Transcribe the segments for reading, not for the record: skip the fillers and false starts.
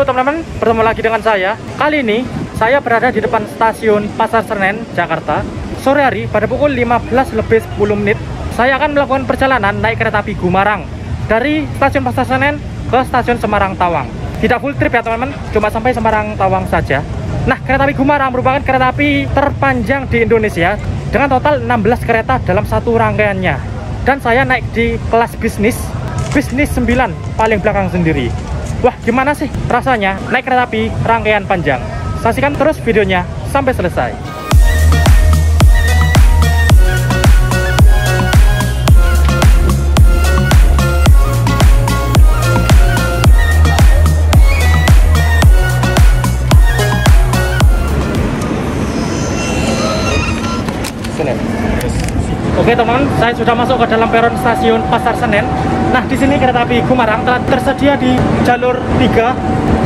Halo teman-teman, bertemu lagi dengan saya. Kali ini saya berada di depan stasiun Pasar Senen, Jakarta. Sore hari pada pukul 15:10 saya akan melakukan perjalanan naik kereta api Gumarang dari stasiun Pasar Senen ke stasiun Semarang Tawang. Tidak full trip ya teman-teman, cuma sampai Semarang Tawang saja. Nah, kereta api Gumarang merupakan kereta api terpanjang di Indonesia dengan total 16 kereta dalam satu rangkaiannya. Dan saya naik di kelas bisnis 9 paling belakang sendiri. Wah, gimana sih rasanya naik kereta api rangkaian panjang? Saksikan terus videonya sampai selesai. Oke teman-teman, saya sudah masuk ke dalam peron stasiun Pasar Senen. Nah, di sini kereta api Gumarang telah tersedia di jalur 3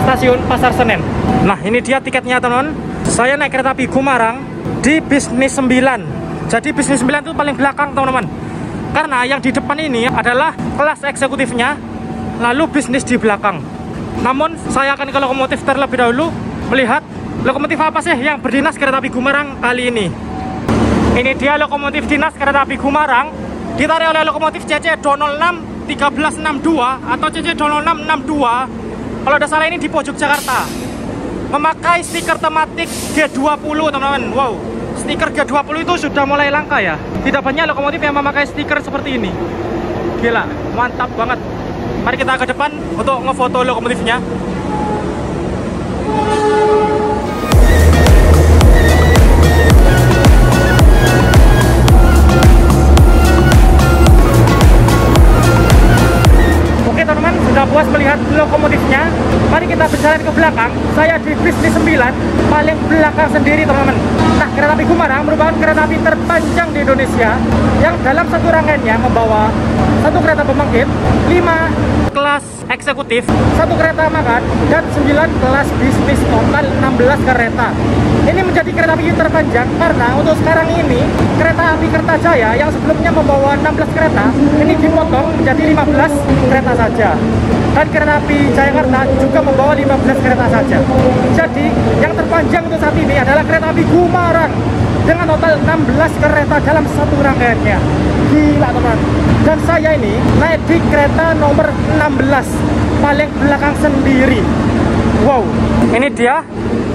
stasiun Pasar Senen. Nah, ini dia tiketnya teman-teman. Saya naik kereta api Gumarang di bisnis 9. Jadi bisnis 9 itu paling belakang teman-teman. Karena yang di depan ini adalah kelas eksekutifnya, lalu bisnis di belakang. Namun saya akan ke lokomotif terlebih dahulu, melihat lokomotif apa sih yang berdinas kereta api Gumarang kali ini. Ini dia lokomotif dinas kereta api Gumarang, ditarik oleh lokomotif CC 206 1362 atau CC 20662. Kalau tidak salah ini di pojok Jakarta. Memakai stiker tematik G20 teman-teman. Wow, stiker G20 itu sudah mulai langka ya. Tidak banyak lokomotif yang memakai stiker seperti ini. Gila, mantap banget. Mari kita ke depan untuk ngefoto lokomotifnya. Oke teman-teman, sudah puas melihat lokomotifnya. Mari kita berjalan ke belakang. Saya di bisnis 9 paling belakang sendiri teman-teman. Nah, kereta api Gumarang merupakan kereta api terpanjang di Indonesia yang dalam satu rangkaiannya membawa satu kereta pembangkit, 5 kelas eksekutif, 1 kereta makan, dan 9 kelas bisnis, total 16 kereta. Ini menjadi kereta api terpanjang karena untuk sekarang ini kereta api Kertajaya yang sebelumnya membawa 16 kereta ini dipotong menjadi 15 kereta saja. Dan kereta api Jayakarta juga membawa 15 kereta saja. Jadi yang terpanjang untuk saat ini adalah kereta api Gumarang dengan total 16 kereta dalam satu rangkaiannya. Gila teman. Dan saya ini naik di kereta nomor 16 paling belakang sendiri. Wow, ini dia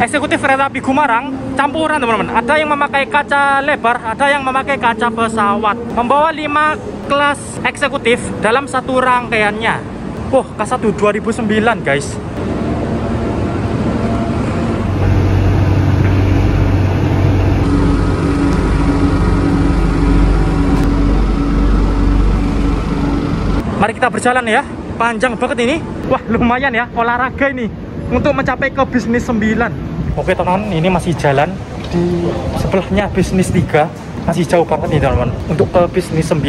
eksekutif kereta api Gumarang campuran teman-teman. Ada yang memakai kaca lebar, ada yang memakai kaca pesawat. Membawa 5 kelas eksekutif dalam satu rangkaiannya. Oh, K1 2009 guys. Mari kita berjalan ya. Panjang banget ini. Wah, lumayan ya olahraga ini untuk mencapai ke bisnis 9. Oke teman-teman, ini masih jalan di sebelahnya bisnis 3. Masih jauh banget nih teman-teman untuk ke bisnis 9.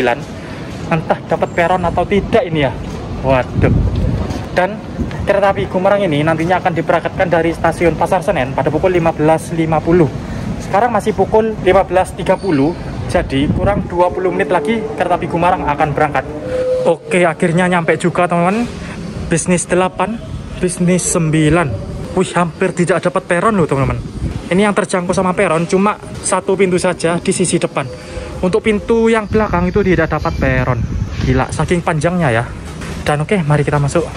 Entah dapat peron atau tidak ini ya. Waduh. Dan kereta api Gumarang ini nantinya akan diberangkatkan dari stasiun Pasar Senen pada pukul 15.50. Sekarang masih pukul 15.30. Jadi kurang 20 menit lagi kereta api Gumarang akan berangkat. Oke, akhirnya nyampe juga teman-teman. Bisnis 8, bisnis 9. Wih, hampir tidak dapat peron loh teman-teman. Ini yang terjangkau sama peron cuma satu pintu saja di sisi depan. Untuk pintu yang belakang itu tidak dapat peron. Gila, saking panjangnya ya. Dan oke, mari kita masuk.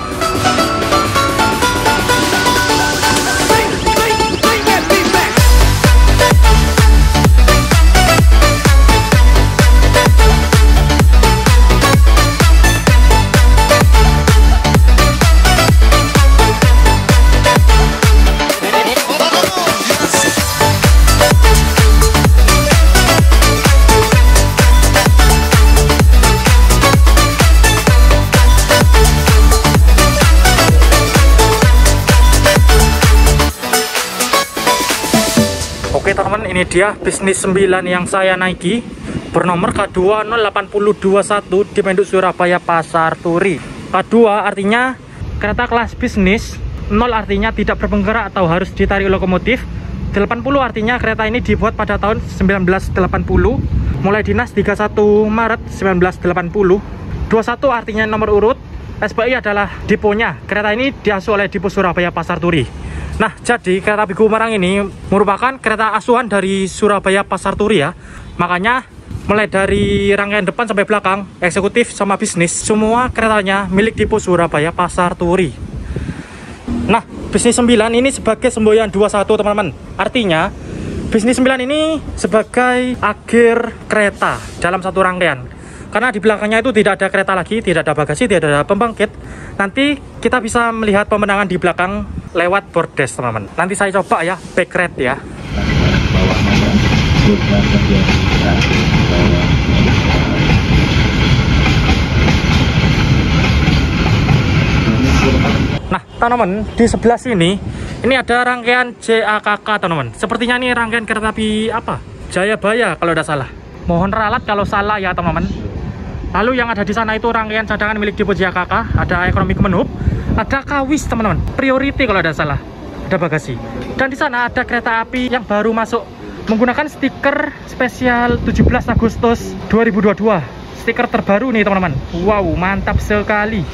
Oke teman-teman, ini dia bisnis 9 yang saya naiki, bernomor K2 08021 di Mendut Surabaya Pasar Turi. K2 artinya kereta kelas bisnis, 0 artinya tidak berpenggerak atau harus ditarik lokomotif, 80 artinya kereta ini dibuat pada tahun 1980, mulai dinas 31 Maret 1980, 21 artinya nomor urut, SPI adalah deponya. Kereta ini diasuh oleh Depo Surabaya Pasar Turi. Nah, jadi kereta api Gumarang ini merupakan kereta asuhan dari Surabaya Pasar Turi ya. Makanya mulai dari rangkaian depan sampai belakang, eksekutif sama bisnis, semua keretanya milik Depo Surabaya Pasar Turi. Nah, bisnis 9 ini sebagai semboyan 21 teman-teman. Artinya, bisnis 9 ini sebagai akhir kereta dalam satu rangkaian. Karena di belakangnya itu tidak ada kereta lagi, tidak ada bagasi, tidak ada pembangkit. Nanti kita bisa melihat pemandangan di belakang lewat bordes teman-teman. Nanti saya coba ya, back rate ya. Nah teman-teman, di sebelah sini ini ada rangkaian JAKK teman-teman. Sepertinya ini rangkaian kereta api apa? Jayabaya kalau tidak salah. Mohon ralat kalau salah ya teman-teman. Lalu yang ada di sana itu rangkaian cadangan milik Depo JAKK, ada ekonomi Kemenhub, ada Kawis teman-teman, priority kalau tidak salah, ada bagasi. Dan di sana ada kereta api yang baru masuk menggunakan stiker spesial 17 Agustus 2022. Stiker terbaru nih teman-teman. Wow, mantap sekali.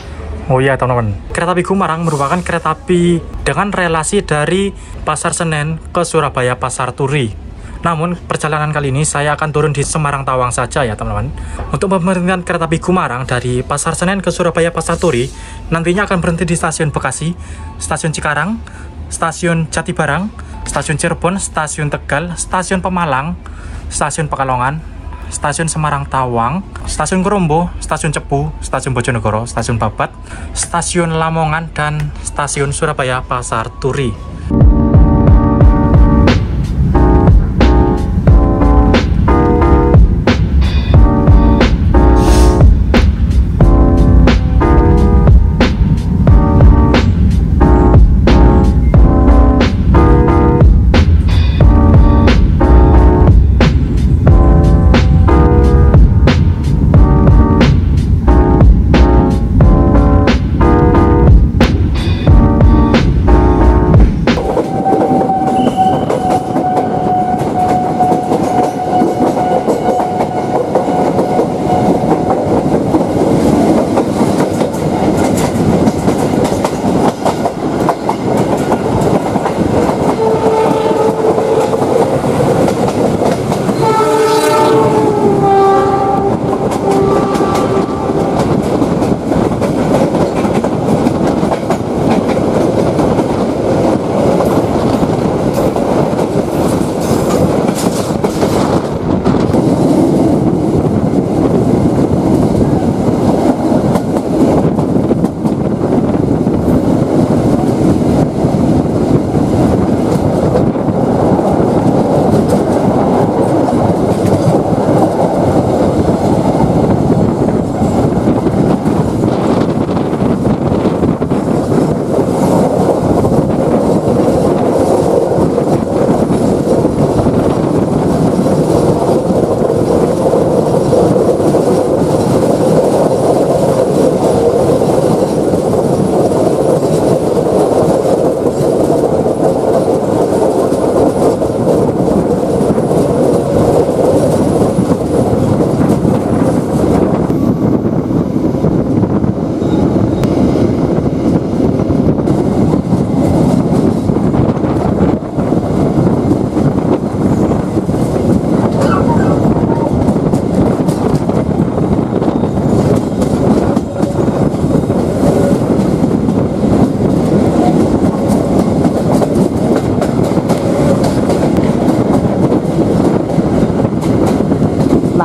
Oh iya teman-teman, kereta api Gumarang merupakan kereta api dengan relasi dari Pasar Senen ke Surabaya Pasar Turi. Namun perjalanan kali ini saya akan turun di Semarang Tawang saja ya teman-teman. Untuk pemberhentian kereta api Gumarang dari Pasar Senen ke Surabaya Pasar Turi, nantinya akan berhenti di stasiun Bekasi, stasiun Cikarang, stasiun Jatibarang, stasiun Cirebon, stasiun Tegal, stasiun Pemalang, stasiun Pekalongan, stasiun Semarang Tawang, stasiun Kerombo, stasiun Cepu, stasiun Bojonegoro, stasiun Babat, stasiun Lamongan, dan stasiun Surabaya Pasar Turi.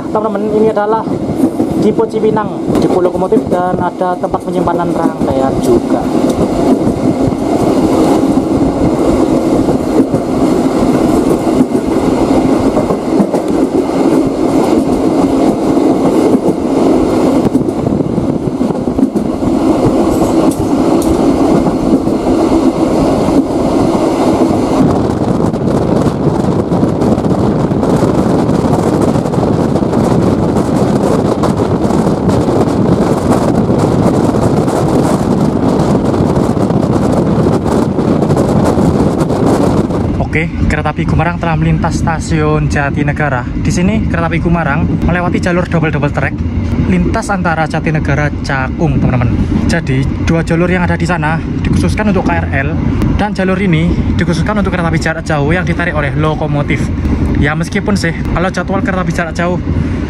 Teman-teman, ini adalah Depo Cipinang, depo lokomotif, dan ada tempat penyimpanan rangkaian juga. Oke, kereta api Gumarang telah melintas stasiun Jatinegara. Di sini kereta api Gumarang melewati jalur double track. lintas antara Jatinegara Cakung, teman-teman. Jadi dua jalur yang ada di sana dikhususkan untuk KRL, dan jalur ini dikhususkan untuk kereta api jarak jauh yang ditarik oleh lokomotif. Ya meskipun sih kalau jadwal kereta api jarak jauh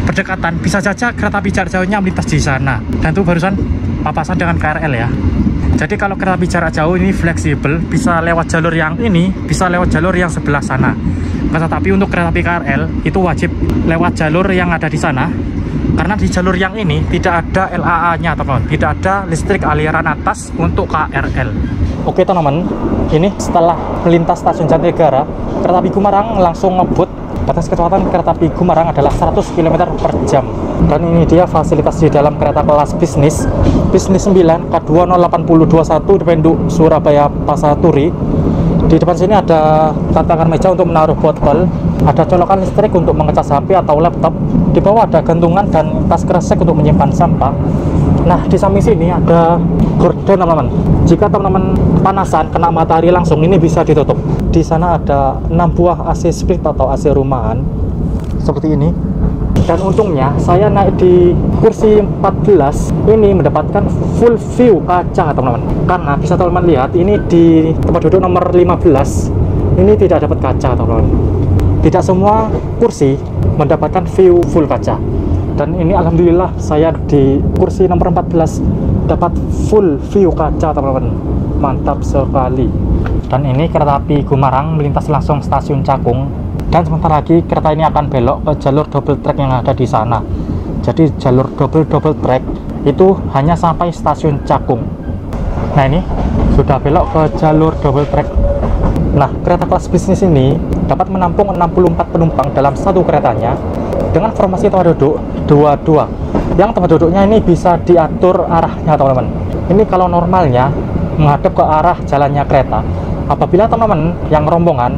berdekatan, bisa saja kereta api jarak jauhnya melintas di sana, dan itu barusan papasan dengan KRL ya. Jadi kalau kereta api jarak jauh ini fleksibel, bisa lewat jalur yang ini, bisa lewat jalur yang sebelah sana. Tetapi untuk kereta api KRL itu wajib lewat jalur yang ada di sana, karena di jalur yang ini tidak ada LAA-nya, teman-teman. Tidak ada listrik aliran atas untuk KRL. Oke teman-teman, ini setelah melintas stasiun Jatinegara, kereta api Gumarang langsung ngebut. Batas kecepatan kereta api Gumarang adalah 100 km per jam. Dan ini dia fasilitas di dalam kereta kelas bisnis 9 K20821 Dependuk Surabaya Pasaturi. Di depan sini ada tantangan meja untuk menaruh botol, ada colokan listrik untuk mengecas HP atau laptop. Di bawah ada gantungan dan tas kresek untuk menyimpan sampah. Nah, di samping sini ada gorden, teman-teman. Jika teman-teman panasan kena matahari langsung, ini bisa ditutup. Di sana ada 6 buah AC split atau AC rumahan seperti ini. Dan untungnya saya naik di kursi 14 ini mendapatkan full view kaca, teman-teman. Karena bisa teman-teman lihat, ini di tempat duduk nomor 15 ini tidak dapat kaca, teman-teman. Tidak semua kursi mendapatkan view full kaca. Dan ini alhamdulillah saya di kursi nomor 14 dapat full view kaca, teman-teman. Mantap sekali. Dan ini kereta api Gumarang melintas langsung stasiun Cakung, dan sebentar lagi kereta ini akan belok ke jalur double track yang ada di sana. Jadi jalur double track itu hanya sampai stasiun Cakung. Nah, ini sudah belok ke jalur double track. Nah, kereta kelas bisnis ini dapat menampung 64 penumpang dalam satu keretanya dengan formasi tempat duduk 2-2. Yang tempat duduknya ini bisa diatur arahnya, teman-teman. Ini kalau normalnya menghadap ke arah jalannya kereta. Apabila teman-teman yang rombongan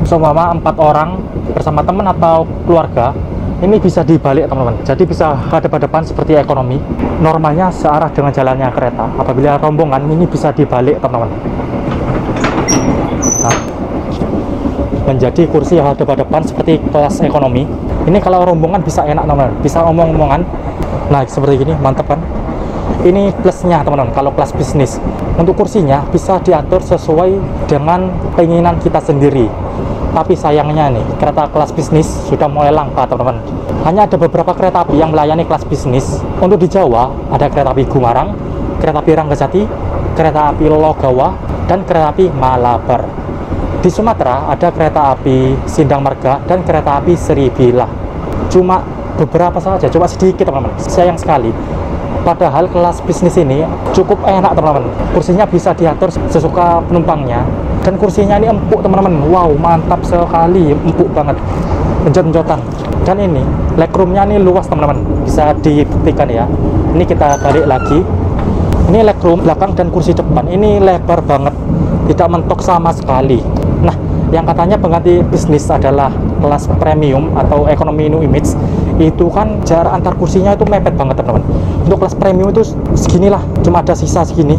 seumpama 4 orang bersama teman atau keluarga, ini bisa dibalik, teman-teman. Jadi bisa hadap-hadapan seperti ekonomi. Normalnya searah dengan jalannya kereta. Apabila rombongan ini bisa dibalik, teman-teman. Nah, menjadi kursi yang hadap-hadapan seperti kelas ekonomi. Ini kalau rombongan bisa enak, teman-teman. Bisa omong-omongan. Nah, seperti ini, mantap kan? Ini plusnya, teman-teman, kalau kelas bisnis. Untuk kursinya bisa diatur sesuai dengan keinginan kita sendiri. Tapi sayangnya nih, kereta kelas bisnis sudah mulai langka, teman-teman. Hanya ada beberapa kereta api yang melayani kelas bisnis. Untuk di Jawa, ada kereta api Gumarang, kereta api Ranggajati, kereta api Logawa, dan kereta api Malabar. Di Sumatera, ada kereta api Sindang Marga dan kereta api Seribilah. Cuma beberapa saja, cuma sedikit, teman-teman. Sayang sekali. Padahal kelas bisnis ini cukup enak, teman-teman. Kursinya bisa diatur sesuka penumpangnya. Dan kursinya ini empuk, teman-teman. Wow, mantap sekali. Empuk banget. Penjot-penjotan. Dan ini, legroomnya ini luas, teman-teman. Bisa dibuktikan ya. Ini kita balik lagi. Ini legroom belakang dan kursi depan. Ini lebar banget. Tidak mentok sama sekali. Nah, yang katanya pengganti bisnis adalah kelas premium atau ekonomi new image, itu kan jarak antar kursinya itu mepet banget, teman-teman. Untuk kelas premium itu seginilah, cuma ada sisa segini.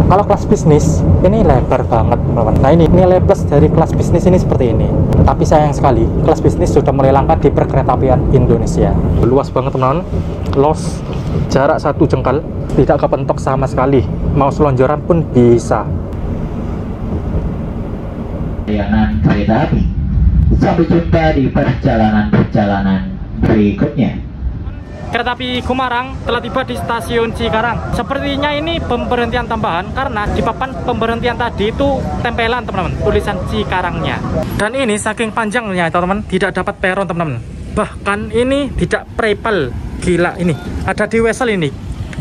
Kalau kelas bisnis ini lebar banget, teman-teman. Nah, ini nilai plus dari kelas bisnis ini seperti ini. Tapi sayang sekali, kelas bisnis sudah mulai langka di perkeretaapian Indonesia. Luas banget, teman-teman. Los jarak 1 jengkal, tidak kepentok sama sekali. Mau selonjoran pun bisa. Layanan kereta api. Sampai jumpa di perjalanan berikutnya. Kereta api Gumarang telah tiba di stasiun Cikarang. Sepertinya ini pemberhentian tambahan karena di papan pemberhentian tadi itu tempelan, teman-teman, tulisan Cikarangnya. Dan ini saking panjangnya, teman-teman, tidak dapat peron, teman-teman. Bahkan ini tidak prepel. Gila ini. Ada di Wesel ini.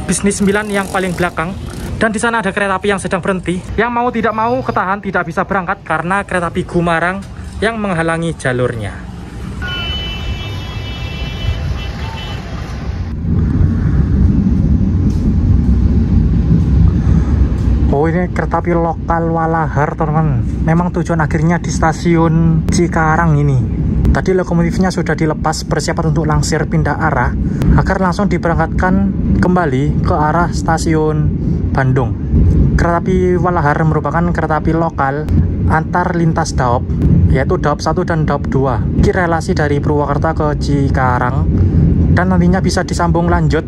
Bisnis 9 yang paling belakang. Dan di sana ada kereta api yang sedang berhenti. Yang mau tidak mau ketahan tidak bisa berangkat karena kereta api Gumarang yang menghalangi jalurnya. Oh, ini kereta api lokal Walahar, teman-teman. Memang tujuan akhirnya di stasiun Cikarang ini. Tadi lokomotifnya sudah dilepas persiapan untuk langsir pindah arah agar langsung diberangkatkan kembali ke arah stasiun Bandung. Kereta api Walahar merupakan kereta api lokal antar lintas Daop, yaitu Daop 1 dan Daop 2. Ini relasi dari Purwakarta ke Cikarang dan nantinya bisa disambung lanjut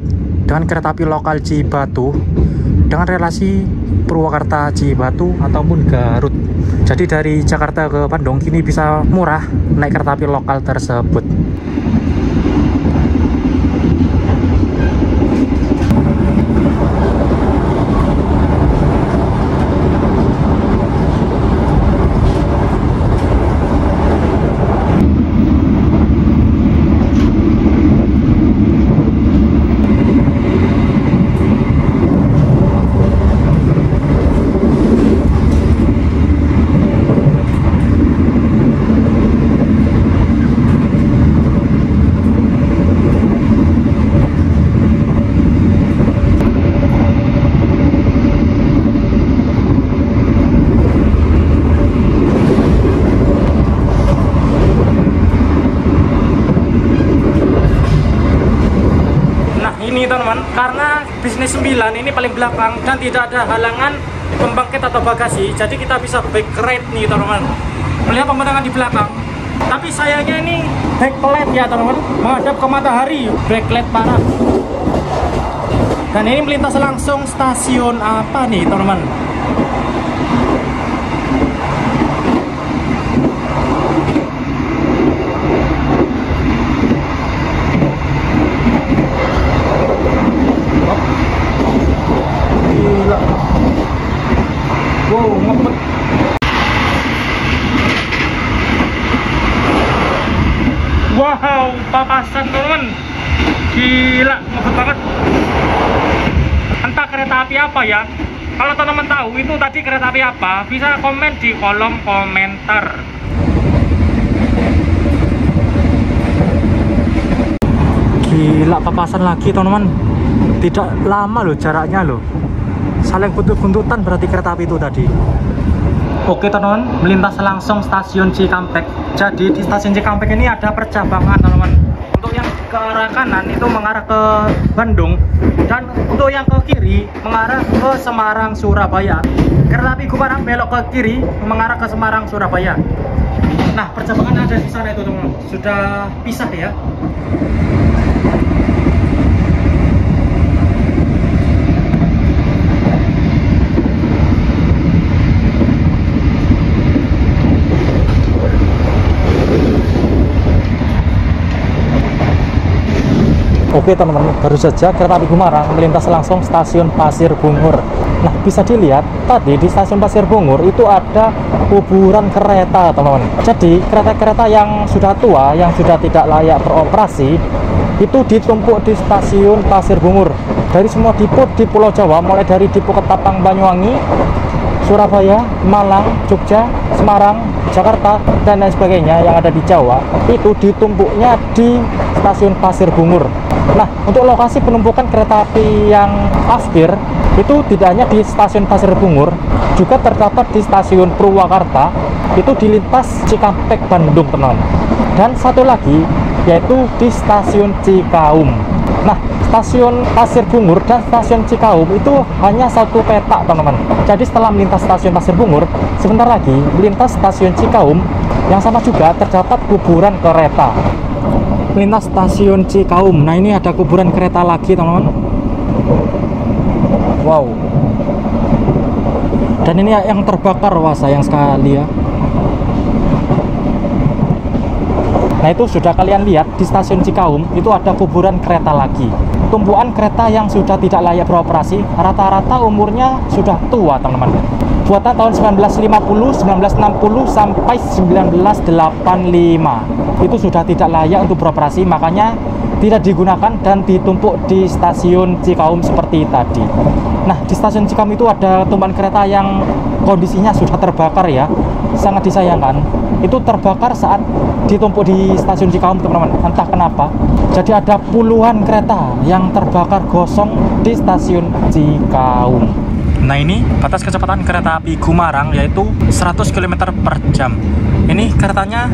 dengan kereta api lokal Cibatu dengan relasi Purwakarta Cibatu ataupun Garut. Jadi dari Jakarta ke Bandung kini bisa murah naik kereta api lokal tersebut. Ini teman-teman, karena bisnis 9 ini paling belakang dan tidak ada halangan pembangkit atau bagasi, jadi kita bisa backlight nih teman-teman, melihat pemandangan di belakang. Tapi sayangnya ini backlight ya teman-teman, menghadap ke matahari, backlight parah. Dan ini melintas langsung stasiun apa nih teman-teman? Wow, ngebet. Wow, papasan teman, gila, ngebet banget. Entah kereta api apa ya. Kalau teman-teman tahu itu tadi kereta api apa, bisa komen di kolom komentar. Gila, papasan lagi teman-teman. Tidak lama loh jaraknya loh, saling buntut-buntutan berarti kereta api itu tadi. Oke teman-teman, melintas langsung stasiun Cikampek. Jadi di stasiun Cikampek ini ada percabangan teman-teman. Untuk yang ke arah kanan itu mengarah ke Bandung, dan untuk yang ke kiri mengarah ke Semarang Surabaya. Kereta api Gumarang belok ke kiri mengarah ke Semarang Surabaya. Nah, percabangan ada di sana itu teman-teman, sudah pisah ya. Oke teman-teman, baru saja kereta api Gumarang melintas langsung stasiun Pasir Bungur. Nah, bisa dilihat tadi di stasiun Pasir Bungur itu ada kuburan kereta teman-teman. Jadi kereta-kereta yang sudah tua, yang sudah tidak layak beroperasi, itu ditumpuk di stasiun Pasir Bungur. Dari semua dipo di Pulau Jawa, mulai dari Dipo Ketapang Banyuwangi, Surabaya, Malang, Jogja, Semarang, Jakarta, dan lain sebagainya yang ada di Jawa, itu ditumpuknya di stasiun Pasir Bungur. Nah, untuk lokasi penumpukan kereta api yang afkir itu tidak hanya di stasiun Pasir Bungur, juga terdapat di stasiun Purwakarta, itu di lintas Cikampek Bandung teman-teman. Dan satu lagi yaitu di stasiun Cikaum. Nah, stasiun Pasir Bungur dan stasiun Cikaum itu hanya satu petak teman-teman. Jadi setelah melintas stasiun Pasir Bungur, sebentar lagi melintas stasiun Cikaum yang sama juga terdapat kuburan kereta. Melintas stasiun Cikaum, nah ini ada kuburan kereta lagi teman-teman. Wow. Dan ini yang terbakar, wah sayang sekali ya. Nah, itu sudah kalian lihat di stasiun Cikaum itu ada kuburan kereta lagi. Tumpuan kereta yang sudah tidak layak beroperasi, rata-rata umurnya sudah tua teman-teman. Buatan tahun 1950, 1960 sampai 1985. Itu sudah tidak layak untuk beroperasi, makanya tidak digunakan dan ditumpuk di stasiun Cikaum seperti tadi. Nah, di stasiun Cikaum itu ada tumpuan kereta yang kondisinya sudah terbakar ya, sangat disayangkan. Itu terbakar saat ditumpuk di stasiun Cikaum teman-teman, entah kenapa. Jadi ada puluhan kereta yang terbakar gosong di stasiun Cikaum. Nah, ini batas kecepatan kereta api Gumarang yaitu 100 km per jam. Ini keretanya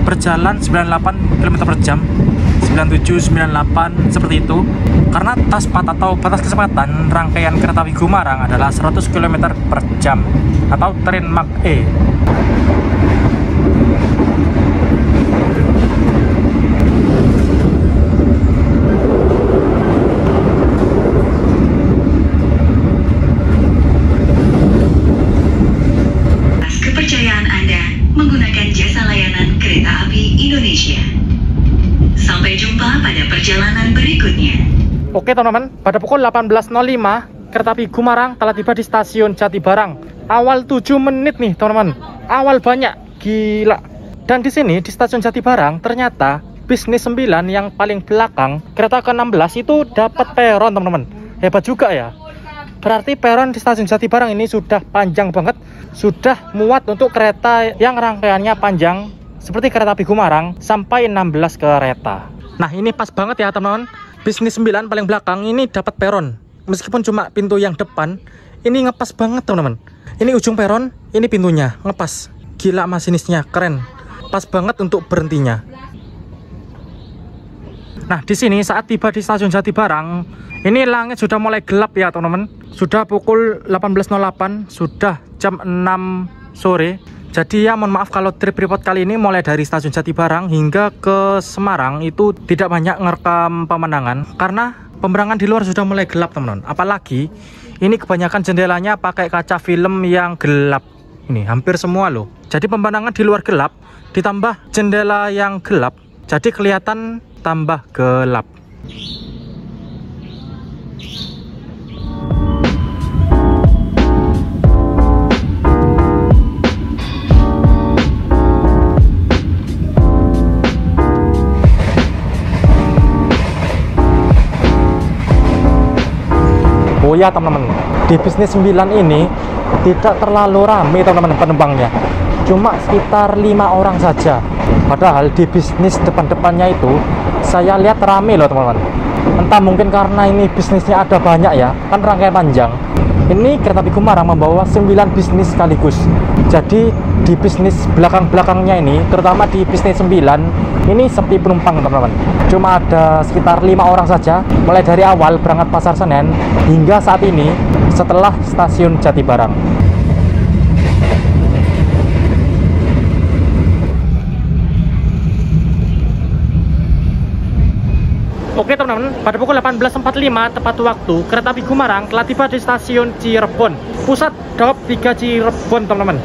berjalan 98 km per jam, 97, 98 seperti itu. Karena taspat atau batas kecepatan rangkaian kereta api Gumarang adalah 100 km per jam atau tren Mach E. yang berikutnya. Oke teman-teman, pada pukul 18.05 kereta api Gumarang telah tiba di stasiun Jatibarang. Awal 7 menit nih teman-teman, awal banyak, gila. Dan di sini di stasiun Jatibarang ternyata bisnis 9 yang paling belakang kereta ke-16 itu dapat peron teman-teman. Hebat juga ya. Berarti peron di stasiun Jatibarang ini sudah panjang banget, sudah muat untuk kereta yang rangkaiannya panjang seperti kereta api Gumarang sampai 16 kereta. Nah ini pas banget ya teman-teman. Bisnis 9 paling belakang ini dapat peron. Meskipun cuma pintu yang depan, ini ngepas banget teman-teman. Ini ujung peron, ini pintunya, ngepas. Gila masinisnya, keren. Pas banget untuk berhentinya. Nah, di sini saat tiba di stasiun Jatibarang, ini langit sudah mulai gelap ya teman-teman. Sudah pukul 18.08, sudah jam 6 sore. Jadi ya mohon maaf kalau trip report kali ini mulai dari stasiun Jatibarang hingga ke Semarang itu tidak banyak ngerekam pemandangan karena pemandangan di luar sudah mulai gelap teman-teman. Apalagi ini kebanyakan jendelanya pakai kaca film yang gelap. Ini hampir semua loh. Jadi pemandangan di luar gelap ditambah jendela yang gelap, jadi kelihatan tambah gelap. Oh ya teman-teman, di bisnis 9 ini tidak terlalu ramai teman-teman penumpangnya, cuma sekitar 5 orang saja. Padahal di bisnis depan-depannya itu saya lihat ramai loh teman-teman. Entah mungkin karena ini bisnisnya ada banyak ya, kan rangkaian panjang. Ini kereta api Gumarang membawa 9 bisnis sekaligus. Jadi di bisnis belakang-belakangnya ini, terutama di bisnis 9 ini sepi penumpang teman-teman. Cuma ada sekitar 5 orang saja, mulai dari awal berangkat Pasar Senen hingga saat ini setelah stasiun Jatibarang. Oke teman-teman, pada pukul 18.45 tepat waktu kereta api Gumarang telah tiba di stasiun Cirebon, pusat Daop 3 Cirebon teman-teman.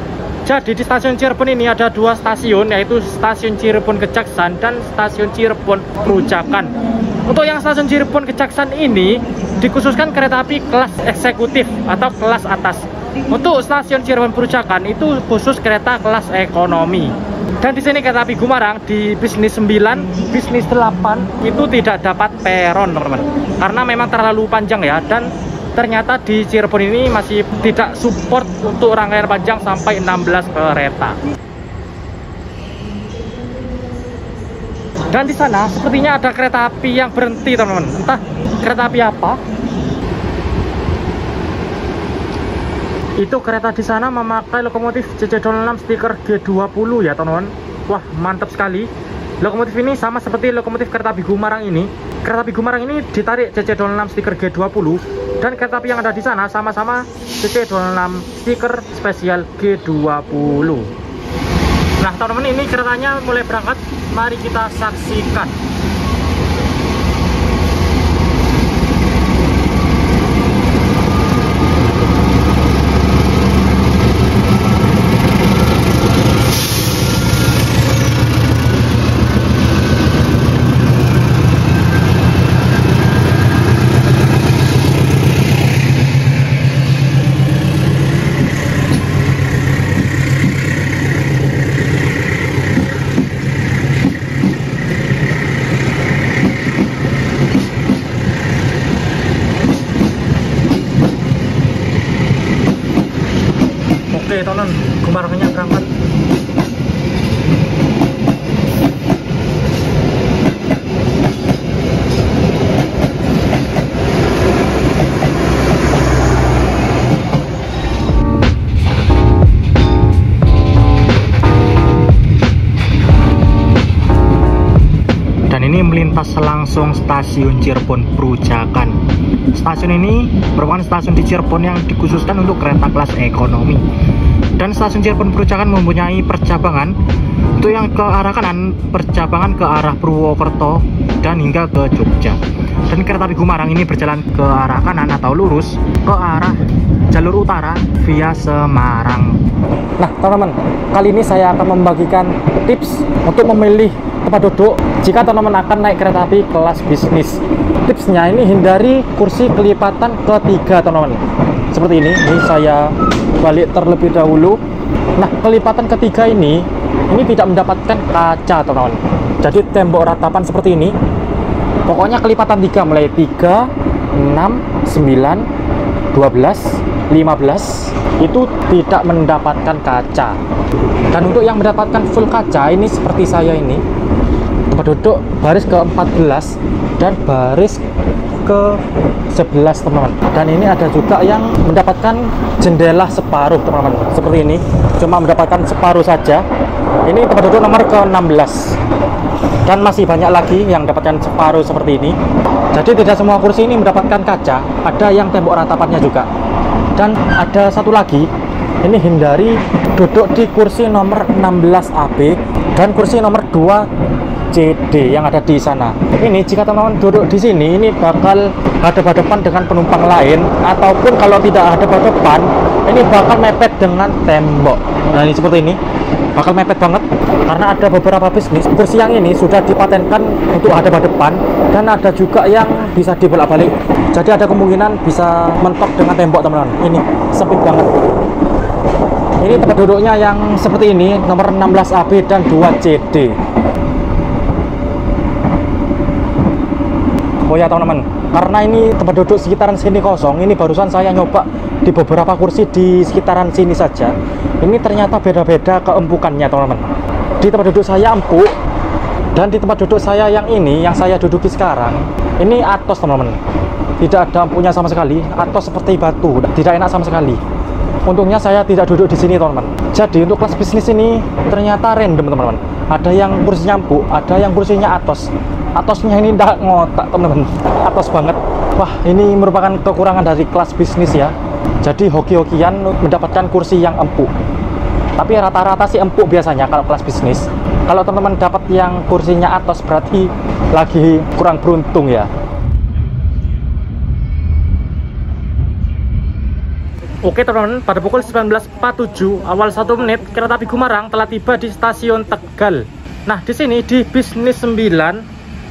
Jadi di stasiun Cirebon ini ada 2 stasiun, yaitu stasiun Cirebon Kejaksan dan stasiun Cirebon Perujakan. Untuk yang stasiun Cirebon Kejaksan ini dikhususkan kereta api kelas eksekutif atau kelas atas. Untuk stasiun Cirebon Perujakan itu khusus kereta kelas ekonomi. Dan di sini kereta api Gumarang di bisnis 9, bisnis 8 itu tidak dapat peron teman-teman. Karena memang terlalu panjang ya, dan ternyata di Cirebon ini masih tidak support untuk rangkaian panjang sampai 16 kereta. Dan di sana sepertinya ada kereta api yang berhenti teman-teman. Entah kereta api apa. Itu kereta di sana memakai lokomotif CC06 stiker G20 ya teman-teman. Wah mantap sekali. Lokomotif ini sama seperti lokomotif kereta api Gumarang ini. Kereta api Gumarang ini ditarik CC06 stiker G20, dan kereta api yang ada di sana sama-sama CC26 stiker spesial G20. Nah teman-teman, ini keretanya mulai berangkat. Mari kita saksikan. Oke teman-teman, Gumarangnya berangkat. Dan ini melintas langsung stasiun Cirebon Perujakan. Stasiun ini merupakan stasiun di Cirebon yang dikhususkan untuk kereta kelas ekonomi. Dan stasiun Cirebon Perujakan mempunyai percabangan. Untuk yang ke arah kanan, percabangan ke arah Purwokerto dan hingga ke Jogja. Dan kereta api Gumarang ini berjalan ke arah kanan atau lurus ke arah jalur utara via Semarang. Nah teman-teman, kali ini saya akan membagikan tips untuk memilih tempat duduk jika teman-teman akan naik kereta api kelas bisnis. Tipsnya ini hindari kursi kelipatan ketiga teman-teman. Seperti ini saya balik terlebih dahulu. Nah, kelipatan ketiga ini tidak mendapatkan kaca teman-teman. Jadi tembok ratapan seperti ini. Pokoknya kelipatan 3 mulai 3, 6, 9, 12, 15 itu tidak mendapatkan kaca. Dan untuk yang mendapatkan full kaca ini seperti saya ini, tempat duduk baris ke-14 dan baris ke-11 teman-teman. Dan ini ada juga yang mendapatkan jendela separuh teman-teman, seperti ini, cuma mendapatkan separuh saja. Ini tempat duduk nomor ke-16 dan masih banyak lagi yang mendapatkan separuh seperti ini. Jadi tidak semua kursi ini mendapatkan kaca, ada yang tembok ratapannya juga. Dan ada satu lagi, ini hindari duduk di kursi nomor 16 AB dan kursi nomor 2 CD yang ada di sana. Ini jika teman-teman duduk di sini, ini bakal hadap-hadapan dengan penumpang lain, ataupun kalau tidak hadap-hadapan, ini bakal mepet dengan tembok. Nah, ini seperti ini, bakal mepet banget karena ada beberapa bisnis kursi yang ini sudah dipatenkan untuk hadap-hadapan dan ada juga yang bisa dibolak-balik. Jadi ada kemungkinan bisa mentok dengan tembok teman-teman. Ini sempit banget. Ini tempat duduknya yang seperti ini, nomor 16 AB dan 2 CD. Oh ya teman-teman, karena ini tempat duduk sekitaran sini kosong, ini barusan saya nyoba di beberapa kursi di sekitaran sini saja. Ini ternyata beda-beda keempukannya teman-teman. Di tempat duduk saya empuk, dan di tempat duduk saya yang ini, yang saya duduki sekarang, ini atos teman-teman. Tidak ada empuknya sama sekali, atos seperti batu, tidak enak sama sekali. Untungnya saya tidak duduk di sini teman-teman. Jadi untuk kelas bisnis ini ternyata random teman-teman. Ada yang kursinya empuk, ada yang kursinya atos. Atosnya ini tidak ngotak teman-teman, atos banget. Wah, ini merupakan kekurangan dari kelas bisnis ya. Jadi hoki-hokian mendapatkan kursi yang empuk. Tapi rata-rata sih empuk biasanya kalau kelas bisnis. Kalau teman-teman dapat yang kursinya atos berarti lagi kurang beruntung ya. Oke teman-teman, pada pukul 19.47 awal 1 menit kereta api Gumarang telah tiba di stasiun Tegal. Nah, di sini di bisnis 9,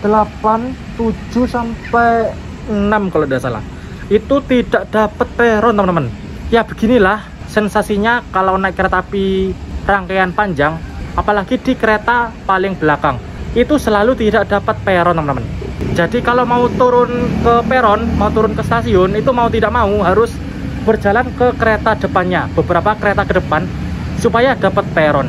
8, 7 sampai 6 kalau tidak salah. Itu tidak dapat peron teman-teman. Ya beginilah sensasinya kalau naik kereta api rangkaian panjang, apalagi di kereta paling belakang. Itu selalu tidak dapat peron teman-teman. Jadi kalau mau turun ke peron, mau turun ke stasiun, itu mau tidak mau harus berjalan ke kereta depannya, beberapa kereta ke depan supaya dapat peron.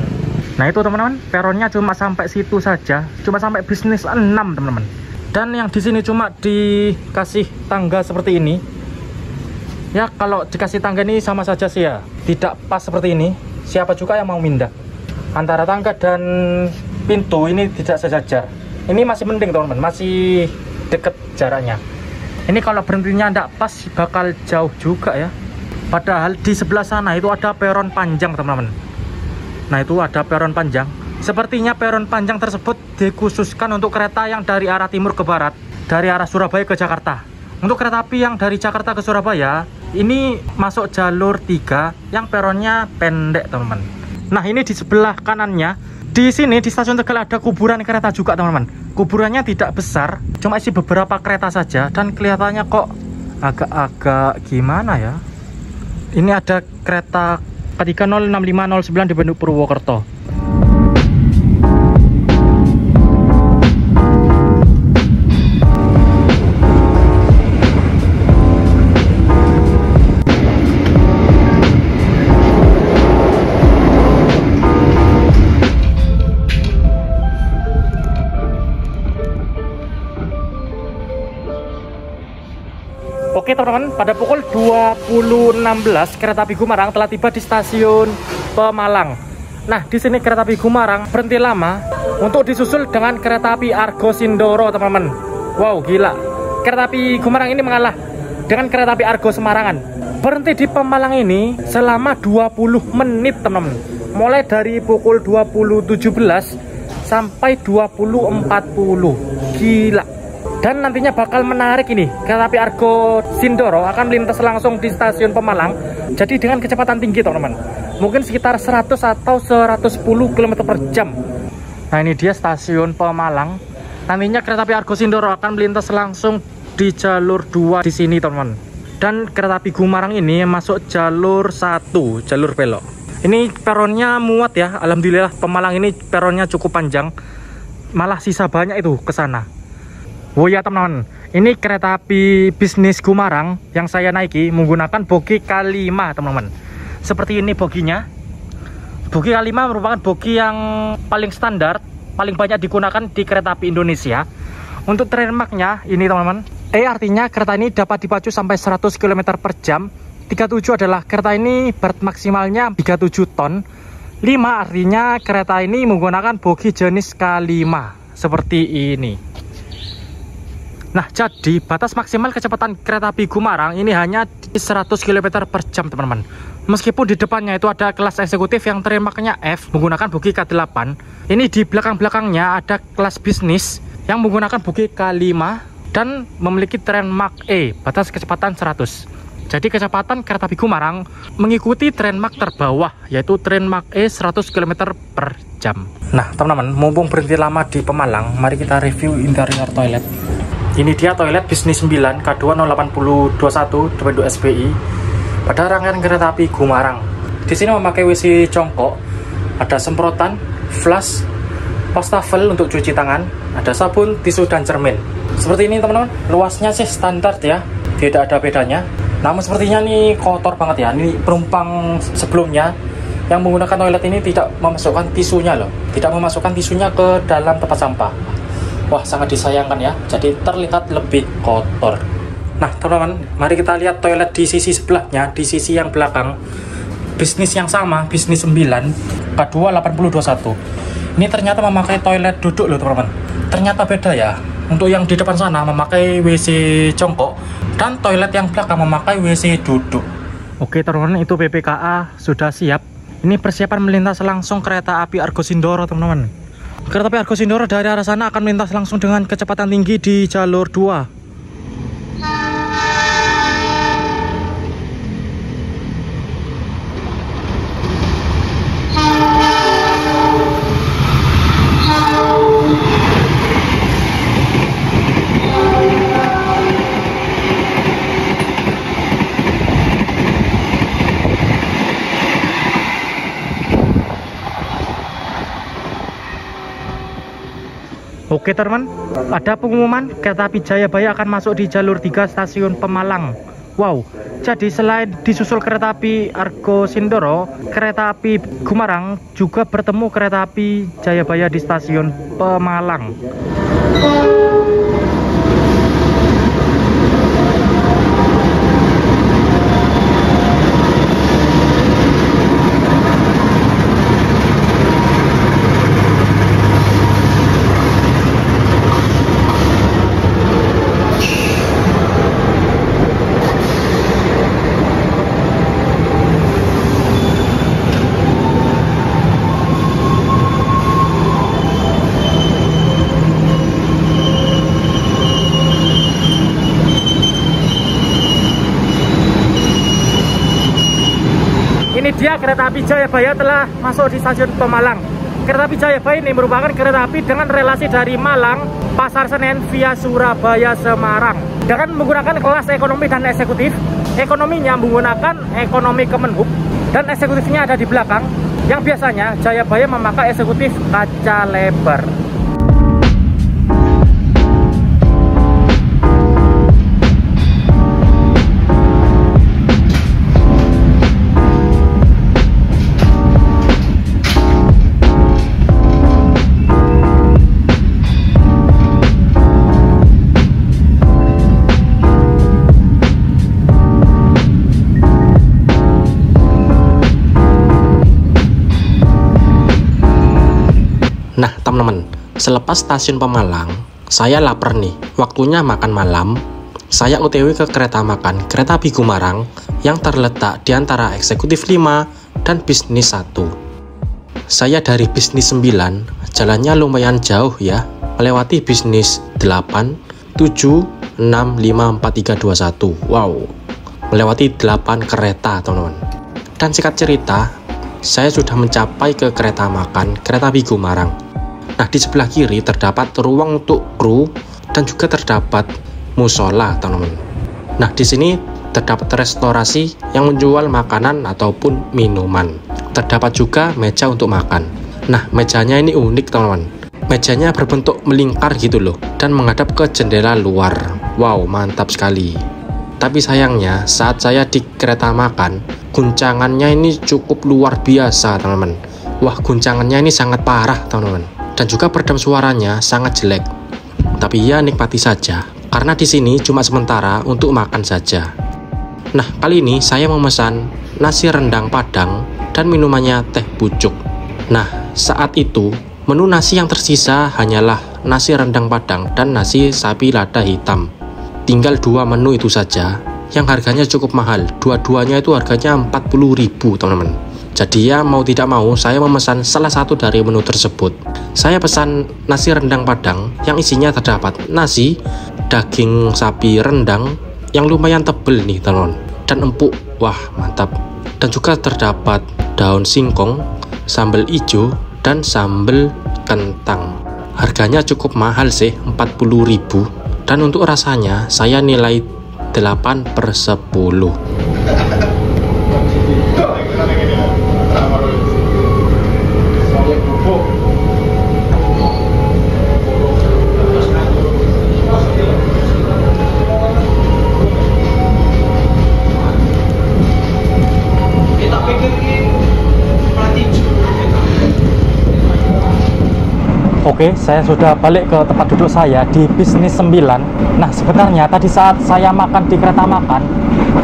Nah itu teman-teman, peronnya cuma sampai situ saja, cuma sampai bisnis 6 teman-teman. Dan yang di sini cuma dikasih tangga seperti ini. Ya kalau dikasih tangga ini sama saja sih ya, tidak pas seperti ini. Siapa juga yang mau mindah? Antara tangga dan pintu ini tidak sejajar. Ini masih mending teman-teman, masih deket jaraknya. Ini kalau berhentinya tidak pas bakal jauh juga ya. Padahal di sebelah sana itu ada peron panjang teman-teman. Nah itu ada peron panjang. Sepertinya peron panjang tersebut dikhususkan untuk kereta yang dari arah timur ke barat, dari arah Surabaya ke Jakarta. Untuk kereta api yang dari Jakarta ke Surabaya, ini masuk jalur 3 yang peronnya pendek teman-teman. Nah ini di sebelah kanannya, di sini di stasiun Tegal ada kuburan kereta juga teman-teman. Kuburannya tidak besar, cuma isi beberapa kereta saja dan kelihatannya kok agak-agak gimana ya. Ini ada kereta K306509 di Bandung Purwokerto. Oke teman-teman, pada pukul 20.16 kereta api Gumarang telah tiba di stasiun Pemalang. Nah, di sini kereta api Gumarang berhenti lama untuk disusul dengan kereta api Argo Sindoro, teman-teman. Wow, gila. Kereta api Gumarang ini mengalah dengan kereta api Argo Semarangan. Berhenti di Pemalang ini selama 20 menit, teman-teman. Mulai dari pukul 20.17 sampai 20.40. Gila. Dan nantinya bakal menarik ini, kereta api Argo Sindoro akan melintas langsung di stasiun Pemalang. Jadi dengan kecepatan tinggi teman-teman, mungkin sekitar 100 atau 110 km per jam. Nah, ini dia stasiun Pemalang. Nantinya kereta api Argo Sindoro akan melintas langsung di jalur 2 di sini, teman-teman. Dan kereta api Gumarang ini masuk jalur 1, jalur belok. Ini peronnya muat ya. Alhamdulillah Pemalang ini peronnya cukup panjang. Malah sisa banyak itu ke sana. Oh ya, teman-teman. Ini kereta api bisnis Gumarang yang saya naiki menggunakan bogi K5, teman-teman. Seperti ini boginya. Bogi K5 merupakan bogi yang paling standar, paling banyak digunakan di kereta api Indonesia. Untuk trademarknya ini, teman-teman. Artinya kereta ini dapat dipacu sampai 100 km per jam. 37 adalah kereta ini berat maksimalnya 37 ton. 5 artinya kereta ini menggunakan bogi jenis K5 seperti ini. Nah, jadi batas maksimal kecepatan kereta api Gumarang ini hanya 100 km per jam, teman-teman. Meskipun di depannya itu ada kelas eksekutif yang trademarknya F menggunakan bogi K8. Ini di belakang-belakangnya ada kelas bisnis yang menggunakan bogi K5 dan memiliki trademark E, batas kecepatan 100. Jadi kecepatan kereta api Gumarang mengikuti trademark terbawah, yaitu trademark E 100 km per jam. Nah, teman-teman, mumpung berhenti lama di Pemalang, mari kita review interior toilet. Ini dia toilet bisnis 9 K20821 W SPI pada rangkaian kereta api Gumarang. Di sini memakai WC jongkok, ada semprotan, flush, wastafel untuk cuci tangan, ada sabun, tisu, dan cermin. Seperti ini, teman-teman. Luasnya sih standar ya, tidak ada bedanya. Namun sepertinya nih kotor banget ya. Ini penumpang sebelumnya yang menggunakan toilet ini tidak memasukkan tisunya loh. Tidak memasukkan tisunya ke dalam tempat sampah. Wah, sangat disayangkan ya. Jadi terlihat lebih kotor. Nah, teman-teman, mari kita lihat toilet di sisi sebelahnya, di sisi yang belakang. Bisnis yang sama, bisnis 9 K28021. Ini ternyata memakai toilet duduk loh, teman-teman. Ternyata beda ya. Untuk yang di depan sana memakai WC jongkok, dan toilet yang belakang memakai WC duduk. Oke, teman-teman, itu PPKA sudah siap. Ini persiapan melintas langsung kereta api Argo Sindoro, teman-teman. Kereta api Argo Sindoro dari arah sana akan melintas langsung dengan kecepatan tinggi di jalur 2. Oke, teman-teman, ada pengumuman kereta api Jayabaya akan masuk di jalur 3 stasiun Pemalang. Wow, jadi selain disusul kereta api Argo Sindoro, kereta api Gumarang juga bertemu kereta api Jayabaya di stasiun Pemalang. Ini dia kereta api Jayabaya telah masuk di stasiun Pemalang. Kereta api Jayabaya ini merupakan kereta api dengan relasi dari Malang, Pasar Senen via Surabaya, Semarang. Dengan menggunakan kelas ekonomi dan eksekutif. Ekonominya menggunakan ekonomi Kemenhub dan eksekutifnya ada di belakang. Yang biasanya Jayabaya memakai eksekutif kaca lebar. Nah, teman-teman, selepas stasiun Pemalang, saya lapar nih. Waktunya makan malam. Saya OTW ke kereta makan kereta api Gumarang yang terletak di antara eksekutif 5 dan bisnis 1. Saya dari bisnis 9, jalannya lumayan jauh ya, melewati bisnis 8, 7, 6, 5, 4, 3, 2, 1. Wow, melewati 8 kereta, teman-teman. Dan singkat cerita, saya sudah mencapai ke kereta makan kereta api Gumarang. Nah, di sebelah kiri terdapat ruang untuk kru dan juga terdapat musola, teman-teman. Nah, di sini terdapat restorasi yang menjual makanan ataupun minuman. Terdapat juga meja untuk makan. Nah, mejanya ini unik, teman-teman. Mejanya berbentuk melingkar gitu loh dan menghadap ke jendela luar. Wow, mantap sekali. Tapi sayangnya saat saya di kereta makan, guncangannya ini cukup luar biasa, teman-teman. Wah, guncangannya ini sangat parah, teman-teman. Dan juga peredam suaranya sangat jelek. Tapi ya nikmati saja, karena di sini cuma sementara untuk makan saja. Nah, kali ini saya memesan nasi rendang Padang dan minumannya teh pucuk. Nah, saat itu menu nasi yang tersisa hanyalah nasi rendang Padang dan nasi sapi lada hitam. Tinggal 2 menu itu saja yang harganya cukup mahal. Dua-duanya itu harganya 40.000, teman-teman. Jadi ya mau tidak mau saya memesan salah satu dari menu tersebut. Saya pesan nasi rendang Padang yang isinya terdapat nasi, daging sapi rendang yang lumayan tebel nih, teman-teman, dan empuk. Wah, mantap. Dan juga terdapat daun singkong, sambal hijau, dan sambal kentang. Harganya cukup mahal sih, 40.000. Dan untuk rasanya saya nilai 8/10. Oke, saya sudah balik ke tempat duduk saya di bisnis 9. Nah, sebenarnya tadi saat saya makan di kereta makan,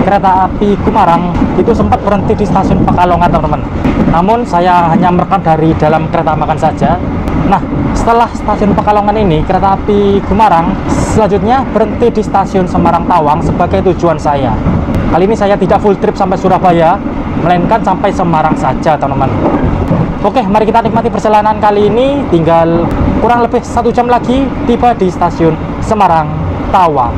kereta api Gumarang itu sempat berhenti di stasiun Pekalongan, teman-teman. Namun saya hanya merekam dari dalam kereta makan saja. Nah, setelah stasiun Pekalongan ini, kereta api Gumarang selanjutnya berhenti di stasiun Semarang Tawang sebagai tujuan saya. Kali ini saya tidak full trip sampai Surabaya, melainkan sampai Semarang saja, teman-teman. Oke, mari kita nikmati perjalanan kali ini. Tinggal kurang lebih 1 jam lagi tiba di stasiun Semarang Tawang.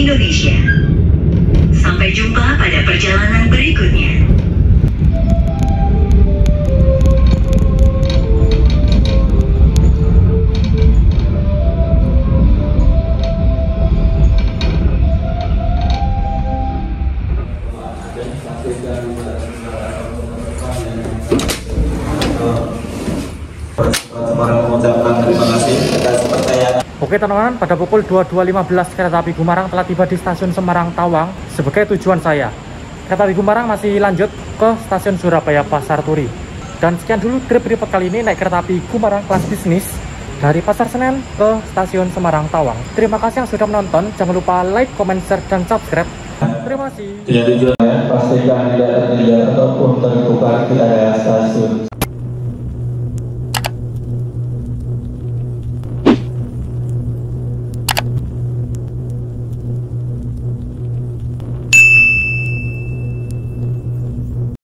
Indonesia. Sampai jumpa pada perjalanan berikutnya. Oke teman-teman, pada pukul 22.15 kereta api Gumarang telah tiba di stasiun Semarang Tawang sebagai tujuan saya. Kereta api Gumarang masih lanjut ke stasiun Surabaya Pasar Turi. Dan sekian dulu trip report kali ini naik kereta api Gumarang kelas bisnis dari Pasar Senen ke stasiun Semarang Tawang. Terima kasih yang sudah menonton. Jangan lupa like, comment, share, dan subscribe. Terima kasih. Tujuannya pastikan tidak tertinggal ataupun tertukar di area stasiun.